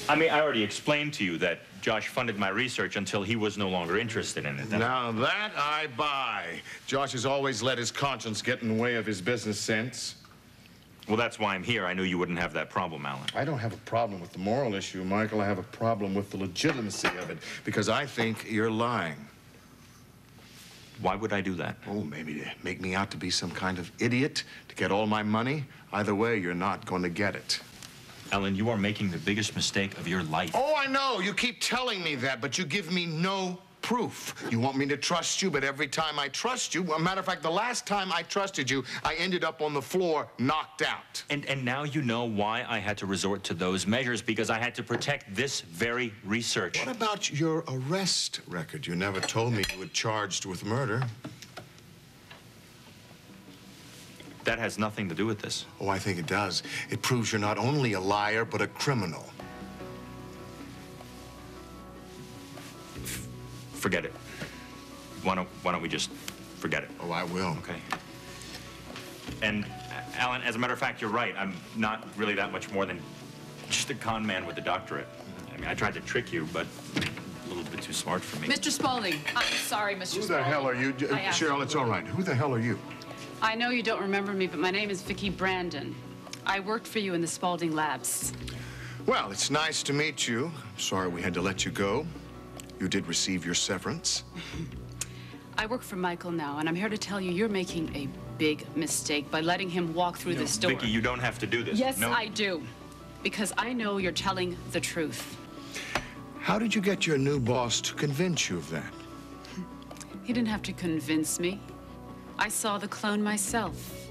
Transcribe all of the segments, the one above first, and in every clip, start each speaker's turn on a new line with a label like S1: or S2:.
S1: I mean, I already explained to you that Josh funded my research until he was no longer interested in it.
S2: Now that I buy. Josh has always let his conscience get in the way of his business sense.
S1: Well, that's why I'm here. I knew you wouldn't have that problem, Alan.
S2: I don't have a problem with the moral issue, Michael. I have a problem with the legitimacy of it, because I think you're lying.
S1: Why would I do that?
S2: Oh, maybe to make me out to be some kind of idiot, to get all my money. Either way, you're not going to get it.
S1: Alan, you are making the biggest mistake of your life.
S2: Oh, I know. You keep telling me that, but you give me no proof. You want me to trust you, but every time I trust you, a matter of fact, the last time I trusted you, I ended up on the floor, knocked out.
S1: And now you know why I had to resort to those measures, because I had to protect this very research.
S2: What about your arrest record? You never told me you were charged with murder.
S1: That has nothing to do with this.
S2: Oh, I think it does. It proves you're not only a liar, but a criminal.
S1: Forget it. Why don't we just forget it?
S2: Oh, I will.
S1: Okay. And, Alan, as a matter of fact, you're right. I'm not really that much more than just a con man with a doctorate. I mean, I tried to trick you, but a little bit too smart for me.
S3: Mr. Spaulding. I'm sorry, Mr. Spaulding.
S2: Who the hell are you? Cheryl, it's all right. Who the hell are you?
S3: I know you don't remember me, but my name is Vicki Brandon. I worked for you in the Spaulding labs.
S2: Well, it's nice to meet you. Sorry we had to let you go. You did receive your severance.
S3: I work for Michael now, and I'm here to tell you you're making a big mistake by letting him walk through this door.
S1: Vicki, you don't have to do this.
S3: Yes,
S1: no.
S3: I do. Because I know you're telling the truth.
S2: How did you get your new boss to convince you of that?
S3: He didn't have to convince me. I saw the clone myself.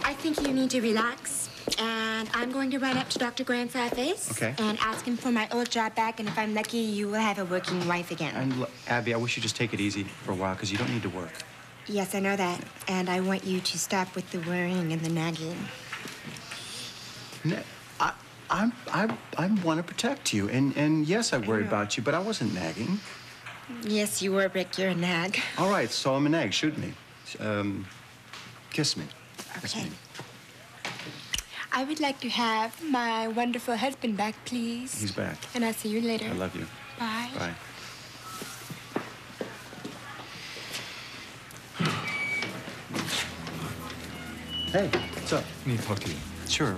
S4: I think you need to relax. And I'm going to run up to Dr. Grant's office.
S5: Okay.
S4: And ask him for my old job back. And if I'm lucky, you will have a working wife again.
S5: And look, Abby, I wish you'd just take it easy for a while, because you don't need to work.
S4: Yes, I know that. And I want you to stop with the worrying and the nagging.
S5: I want to protect you. And yes, I worried about you, but I wasn't nagging.
S4: Yes, you were, Rick. You're a nag.
S5: All right, so I'm a nag. Shoot me. Kiss me. Kiss
S4: Okay.
S5: me.
S4: I would like to have my wonderful husband back, please.
S5: He's back.
S4: And I'll see you later.
S5: I love you.
S4: Bye.
S5: Bye. Hey, what's up?
S6: I need to talk to you.
S5: Sure.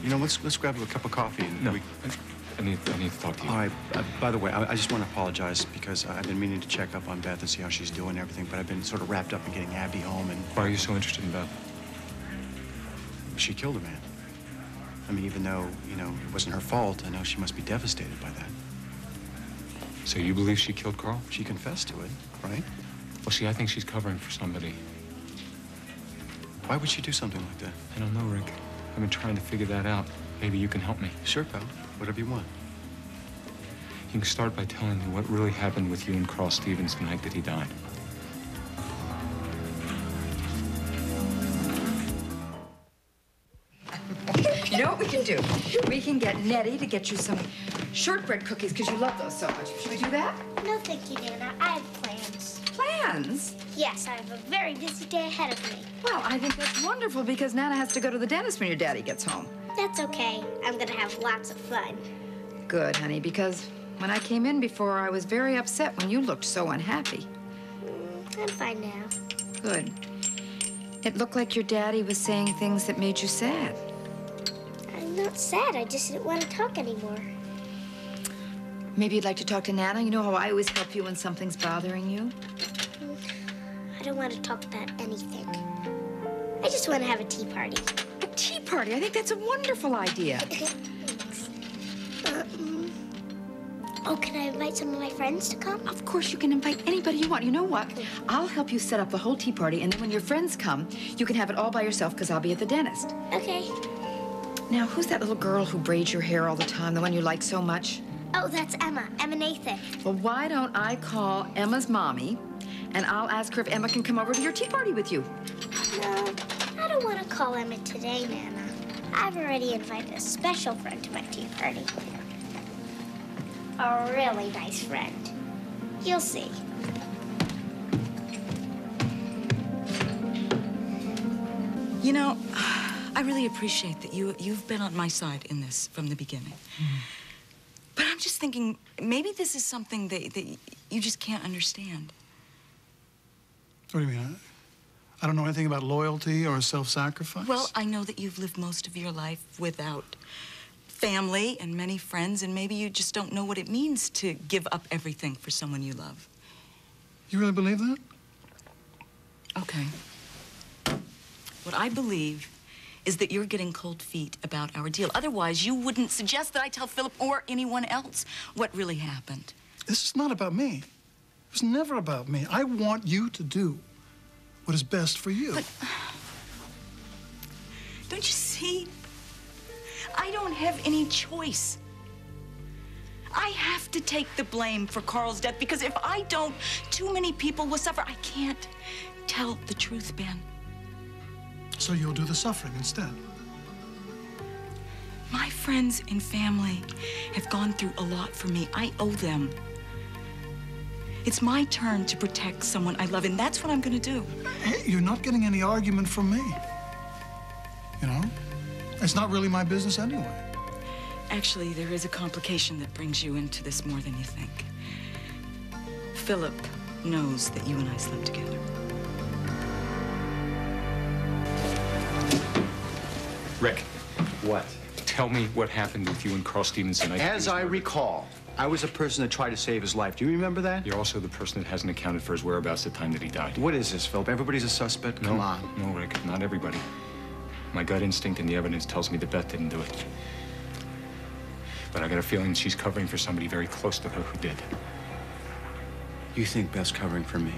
S5: You know, let's grab a cup of coffee. And
S6: No, I need to talk to you.
S5: All right. By the way, I just want to apologize because I've been meaning to check up on Beth and see how she's doing and everything, but I've been sort of wrapped up in getting Abby home, and
S6: Why are you so interested in Beth?
S5: she killed a man. I mean, even though, you know, it wasn't her fault, I know she must be devastated by that.
S6: So you believe she killed Carl?
S5: She confessed to it, right?
S6: Well, see, I think she's covering for somebody.
S5: Why would she do something like that?
S6: I don't know, Rick. I've been trying to figure that out. Maybe you can help me.
S5: Sure, pal. Whatever you want.
S6: You can start by telling me what really happened with you and Carl Stevens the night that he died.
S7: You know what we can do? We can get Nettie to get you some shortbread cookies because you love those so much. Should we do that?
S8: No, thank you, Nana. I have plans.
S7: Plans?
S8: Yes, I have a very busy day ahead of me.
S7: Well, I think that's wonderful because Nana has to go to the dentist when your daddy gets home.
S8: That's okay. I'm gonna have lots of fun.
S7: Good, honey, because when I came in before, I was very upset when you looked so unhappy.
S8: I'm fine now.
S7: Good. It looked like your daddy was saying things that made you sad.
S8: I'm not sad. I just didn't want to talk anymore.
S7: Maybe you'd like to talk to Nana? You know how I always help you when something's bothering you?
S8: I don't want to talk about anything. I just want to have a tea party.
S7: A tea party? I think that's a wonderful idea.
S8: Thanks. Oh, can I invite some of my friends to come?
S7: Of course, you can invite anybody you want. You know what? I'll help you set up the whole tea party, and then when your friends come, you can have it all by yourself because I'll be at the dentist.
S8: Okay.
S7: Now, who's that little girl who braids your hair all the time, the one you like so much?
S8: Oh, that's Emma. Emma Nathan.
S7: Well, why don't I call Emma's mommy, and I'll ask her if Emma can come over to your tea party with you.
S8: No, I don't want to call Emma today, Nana. I've already invited a special friend to my tea party. A really nice friend. You'll see.
S7: You know,
S9: I really appreciate that you've been on my side in this from the beginning. But I'm just thinking, maybe this is something that you just can't understand.
S10: What do you mean? I don't know anything about loyalty or self-sacrifice.
S9: Well, I know that you've lived most of your life without family and many friends, and maybe you just don't know what it means to give up everything for someone you love.
S10: You really believe that?
S9: Okay. What I believe is that you're getting cold feet about our deal. Otherwise, you wouldn't suggest that I tell Philip or anyone else what really happened.
S10: This is not about me. It was never about me. I want you to do what is best for you.
S9: But don't you see? I don't have any choice. I have to take the blame for Carl's death because if I don't, too many people will suffer. I can't tell the truth, Ben.
S10: So you'll do the suffering instead.
S9: My friends and family have gone through a lot for me. I owe them. It's my turn to protect someone I love, and that's what I'm going to do.
S10: Hey, you're not getting any argument from me. You know? It's not really my business anyway.
S9: Actually, there is a complication that brings you into this more than you think. Philip knows that you and I slept together.
S6: Rick,
S5: What?
S6: tell me what happened with you and Carl Stevens tonight.
S5: As I recall, I was the person that tried to save his life. Do you remember that?
S6: You're also the person that hasn't accounted for his whereabouts the time that he died.
S5: What is this, Philip? Everybody's a suspect? Come on.
S6: No, Rick, not everybody. My gut instinct and the evidence tells me that Beth didn't do it. But I got a feeling she's covering for somebody very close to her who did.
S5: You think Beth's covering for me?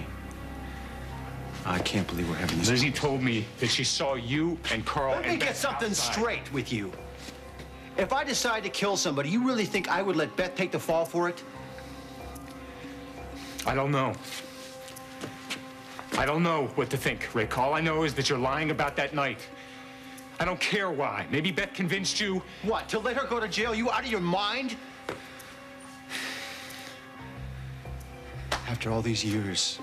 S5: I can't believe we're having this.
S6: Lizzie told me that she saw you and Carl
S11: Let me
S6: and
S11: get
S6: Beth
S11: something
S6: outside.
S11: straight with you. If I decide to kill somebody, you really think I would let Beth take the fall for it?
S6: I don't know. I don't know what to think, Rick. All I know is that you're lying about that night. I don't care why. Maybe Beth convinced you.
S11: What, to let her go to jail? You out of your mind?
S5: After all these years,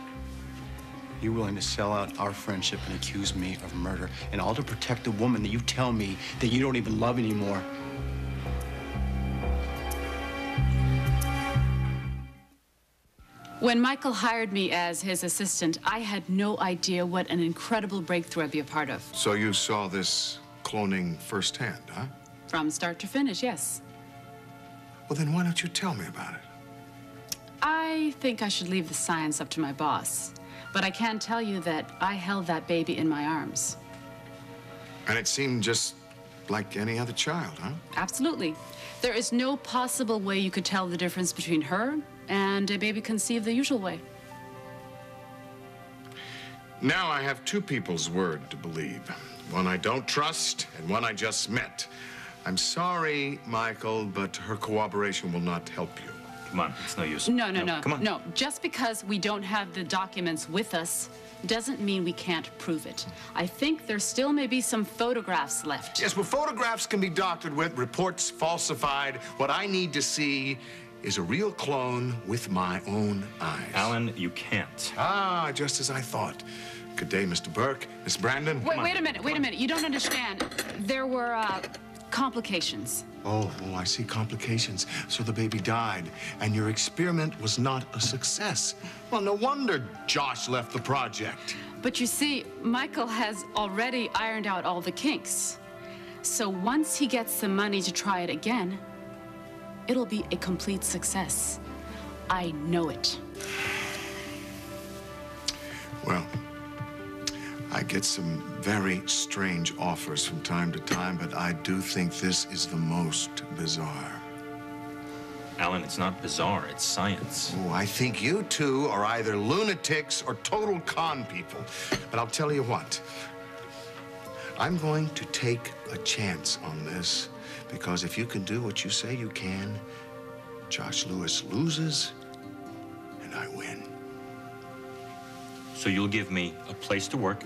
S5: you're willing to sell out our friendship and accuse me of murder, and all to protect a woman that you tell me that you don't even love anymore.
S3: When Michael hired me as his assistant, I had no idea what an incredible breakthrough I'd be a part of.
S2: So you saw this cloning firsthand, huh?
S3: From start to finish, yes.
S2: Well, then why don't you tell me about it?
S3: I think I should leave the science up to my boss. But I can tell you that I held that baby in my arms.
S2: And it seemed just like any other child, huh?
S3: Absolutely. There is no possible way you could tell the difference between her and a baby conceived the usual way.
S2: Now I have two people's word to believe. One I don't trust and one I just met. I'm sorry, Michael, but her cooperation will not help you.
S1: Come on, it's no use.
S3: No.
S1: Come on.
S3: No, just because we don't have the documents with us doesn't mean we can't prove it. I think there still may be some photographs left.
S2: Yes, well, photographs can be doctored with, reports falsified. What I need to see is a real clone with my own eyes.
S1: Alan, you can't.
S2: Ah, just as I thought. Good day, Mr. Burke. Miss Brandon.
S3: Wait a minute. You don't understand. There were, complications.
S2: Oh, I see complications. So the baby died, and your experiment was not a success. Well, no wonder Josh left the project.
S3: But you see, Michael has already ironed out all the kinks. So once he gets the money to try it again, it'll be a complete success. I know it.
S2: Well, I get some very strange offers from time to time, but I do think this is the most bizarre.
S1: Alan, it's not bizarre, it's science.
S2: Oh, I think you two are either lunatics or total con people. But I'll tell you what. I'm going to take a chance on this, because if you can do what you say you can, Josh Lewis loses, and I win.
S1: So you'll give me a place to work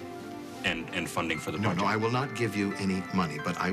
S1: and funding for the project?
S2: No, I will not give you any money, but I